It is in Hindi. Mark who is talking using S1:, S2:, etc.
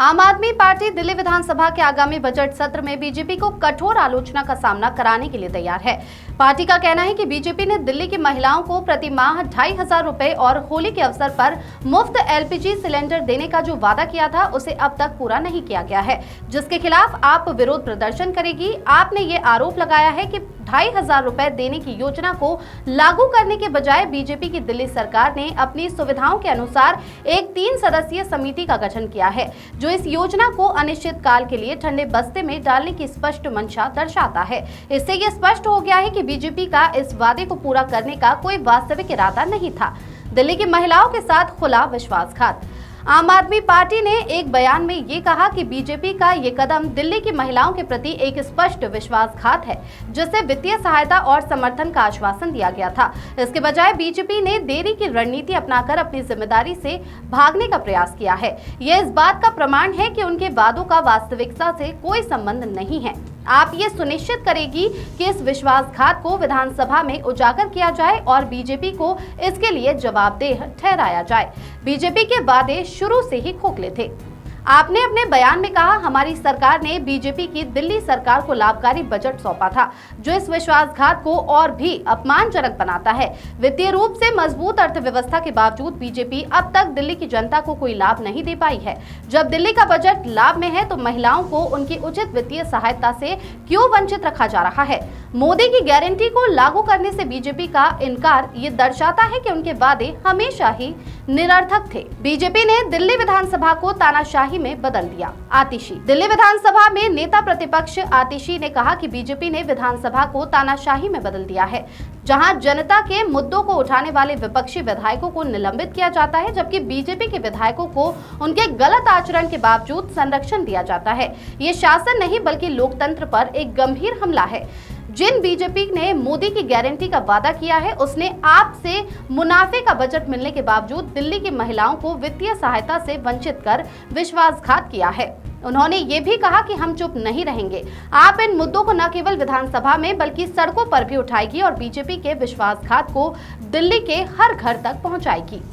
S1: आम आदमी पार्टी दिल्ली विधानसभा के आगामी बजट सत्र में बीजेपी को कठोर आलोचना का सामना कराने के लिए तैयार है। पार्टी का कहना है कि बीजेपी ने दिल्ली की महिलाओं को प्रति माह 2,500 रुपए और होली के अवसर पर मुफ्त एलपीजी सिलेंडर देने का जो वादा किया था उसे अब तक पूरा नहीं किया गया है, जिसके खिलाफ आप विरोध प्रदर्शन करेगी। आपने ये आरोप लगाया है कि 2,500 रुपए देने की योजना को लागू करने के बजाय बीजेपी की दिल्ली सरकार ने अपनी सुविधाओं के अनुसार एक 3 सदस्यीय समिति का गठन किया है, जो इस योजना को अनिश्चित काल के लिए ठंडे बस्ते में डालने की स्पष्ट मंशा दर्शाता है। इससे यह स्पष्ट हो गया है कि बीजेपी का इस वादे को पूरा करने का कोई वास्तविक इरादा नहीं था। दिल्ली की महिलाओं के साथ खुला विश्वासघात। आम आदमी पार्टी ने एक बयान में ये कहा कि बीजेपी का ये कदम दिल्ली की महिलाओं के प्रति एक स्पष्ट विश्वासघात है, जिससे वित्तीय सहायता और समर्थन का आश्वासन दिया गया था। इसके बजाय बीजेपी ने देरी की रणनीति अपनाकर अपनी जिम्मेदारी से भागने का प्रयास किया है। यह इस बात का प्रमाण है कि उनके वादों का वास्तविकता से कोई संबंध नहीं है। आप ये सुनिश्चित करेगी कि इस विश्वासघात को विधानसभा में उजागर किया जाए और बीजेपी को इसके लिए जवाबदेह ठहराया जाए। बीजेपी के वादे शुरू से ही खोखले थे। आपने अपने बयान में कहा, हमारी सरकार ने बीजेपी की दिल्ली सरकार को लाभकारी बजट सौंपा था, जो इस विश्वासघात को और भी अपमानजनक बनाता है। वित्तीय रूप से मजबूत अर्थव्यवस्था के बावजूद बीजेपी अब तक दिल्ली की जनता को कोई लाभ नहीं दे पाई है। जब दिल्ली का बजट लाभ में है तो महिलाओं को उनकी उचित वित्तीय सहायता से क्यों वंचित रखा जा रहा है? मोदी की गारंटी को लागू करने से बीजेपी का इनकार ये दर्शाता है कि उनके वादे हमेशा ही निरर्थक थे। बीजेपी ने दिल्ली विधानसभा को तानाशाही में बदल दिया। आतिशी। दिल्ली विधानसभा में नेता प्रतिपक्ष आतिशी ने कहा कि बीजेपी ने विधानसभा को तानाशाही में बदल दिया है, जहां जनता के मुद्दों को उठाने वाले विपक्षी विधायकों को निलंबित किया जाता है, जबकि बीजेपी के विधायकों को उनके गलत आचरण के बावजूद संरक्षण दिया जाता है। ये शासन नहीं बल्कि लोकतंत्र पर एक गंभीर हमला है। जिन बीजेपी ने मोदी की गारंटी का वादा किया है, उसने आपसे मुनाफे का बजट मिलने के बावजूद दिल्ली की महिलाओं को वित्तीय सहायता से वंचित कर विश्वासघात किया है। उन्होंने ये भी कहा कि हम चुप नहीं रहेंगे। आप इन मुद्दों को न केवल विधानसभा में बल्कि सड़कों पर भी उठाएगी और बीजेपी के विश्वासघात को दिल्ली के हर घर तक पहुंचाएगी।